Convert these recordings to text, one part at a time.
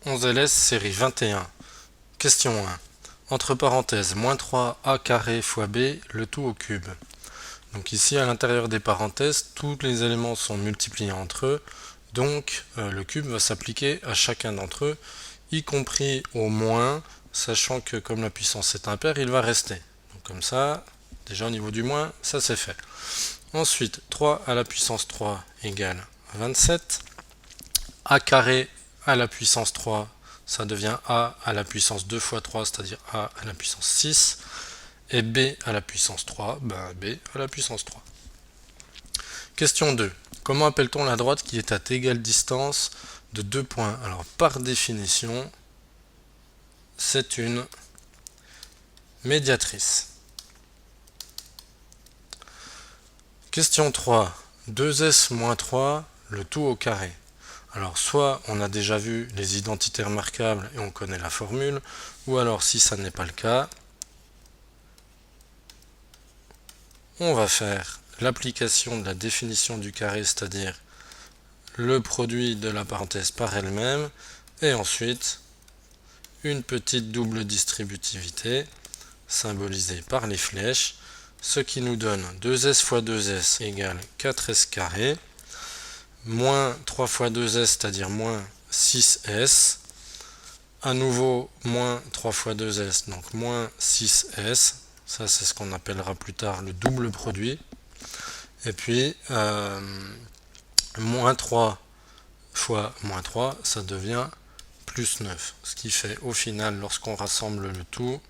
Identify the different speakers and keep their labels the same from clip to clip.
Speaker 1: 11ls série 21. Question 1. Entre parenthèses, moins 3a carré fois b, le tout au cube. Donc ici, à l'intérieur des parenthèses, tous les éléments sont multipliés entre eux, donc le cube va s'appliquer à chacun d'entre eux, y compris au moins, sachant que comme la puissance est impaire, il va rester. Donc comme ça, déjà au niveau du moins, ça c'est fait. Ensuite, 3 à la puissance 3 égale 27. A carré à la puissance 3, ça devient a à la puissance 2 fois 3, c'est-à-dire a à la puissance 6. Et b à la puissance 3, b à la puissance 3. Question 2. Comment appelle-t-on la droite qui est à égale distance de 2 points? Alors, par définition, c'est une médiatrice. Question 3. 2s moins 3, le tout au carré. Alors, soit on a déjà vu les identités remarquables et on connaît la formule, ou alors, si ça n'est pas le cas, on va faire l'application de la définition du carré, c'est-à-dire le produit de la parenthèse par elle-même, et ensuite une petite double distributivité symbolisée par les flèches, ce qui nous donne 2s fois 2s égale 4s carré, moins 3 fois 2s, c'est-à-dire moins 6s, à nouveau moins 3 fois 2s, donc moins 6s, ça c'est ce qu'on appellera plus tard le double produit, et puis moins 3 fois moins 3, ça devient plus 9, ce qui fait au final, lorsqu'on rassemble le tout,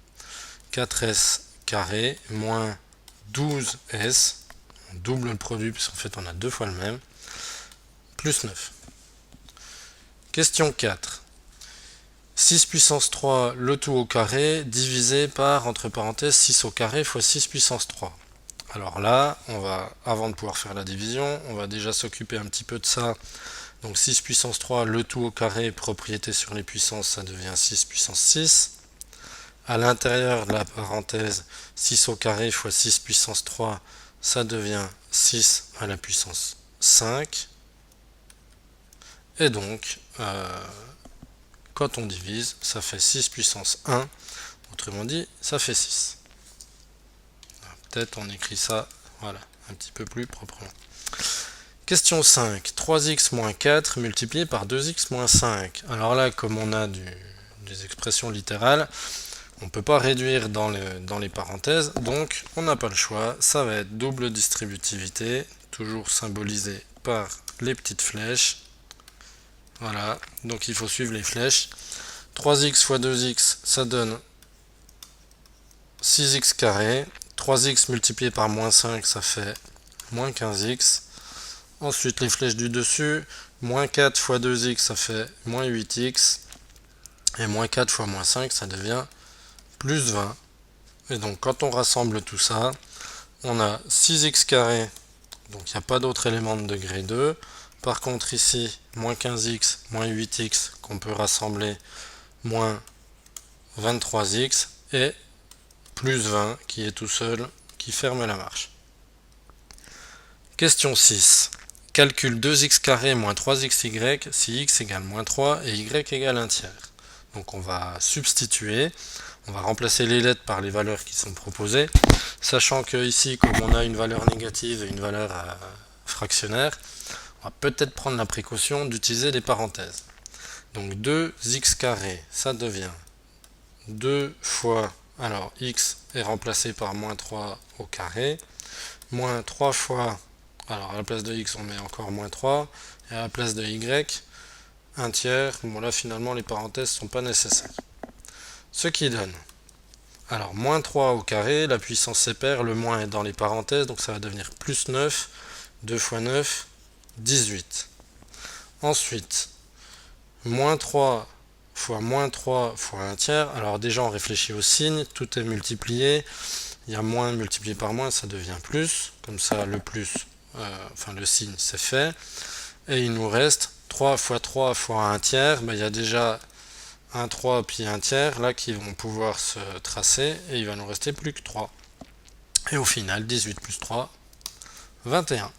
Speaker 1: 4s carré moins 12s, on double le produit puisqu'en fait on a deux fois le même, plus 9. Question 4. 6 puissance 3, le tout au carré, divisé par, entre parenthèses, 6 au carré fois 6 puissance 3. Alors là, avant de pouvoir faire la division, on va déjà s'occuper un petit peu de ça. Donc 6 puissance 3, le tout au carré, propriété sur les puissances, ça devient 6 puissance 6. À l'intérieur de la parenthèse, 6 au carré fois 6 puissance 3, ça devient 6 à la puissance 5. Et donc, quand on divise, ça fait 6 puissance 1. Autrement dit, ça fait 6. Peut-être on écrit ça, voilà, un petit peu plus proprement. Question 5. 3x moins 4 multiplié par 2x moins 5. Alors là, comme on a des expressions littérales, on ne peut pas réduire dans les parenthèses, donc on n'a pas le choix. Ça va être double distributivité, toujours symbolisée par les petites flèches. Voilà, donc il faut suivre les flèches. 3x fois 2x, ça donne 6x carré. 3x multiplié par moins 5, ça fait moins 15x. Ensuite, les flèches du dessus. Moins 4 fois 2x, ça fait moins 8x. Et moins 4 fois moins 5, ça devient plus 20. Et donc, quand on rassemble tout ça, on a 6x carré. Donc, il n'y a pas d'autre élément de degré 2. Par contre, ici, moins 15x, moins 8x, qu'on peut rassembler, moins 23x, et plus 20, qui est tout seul, qui ferme la marche. Question 6. Calcule 2x carré moins 3xy si x égale moins 3 et y égale 1 tiers. Donc on va substituer, on va remplacer les lettres par les valeurs qui sont proposées, sachant que ici, comme on a une valeur négative et une valeur fractionnaire, on va peut-être prendre la précaution d'utiliser des parenthèses. Donc 2x carré, ça devient 2 fois, alors x est remplacé par moins 3 au carré, moins 3 fois, alors à la place de x on met encore moins 3, et à la place de y, 1 tiers, bon là finalement les parenthèses ne sont pas nécessaires. Ce qui donne, alors moins 3 au carré, la puissance sépare, le moins est dans les parenthèses, donc ça va devenir plus 9, 2 fois 9, 18. Ensuite, moins 3 fois moins 3 fois 1 tiers. Alors déjà on réfléchit au signe, tout est multiplié. Il y a moins multiplié par moins, ça devient plus. Comme ça le plus, le signe c'est fait. Et il nous reste 3 fois 3 fois 1 tiers. Il y a déjà un 3 puis 1 tiers là qui vont pouvoir se tracer. Et il va nous rester plus que 3. Et au final, 18 plus 3, 21.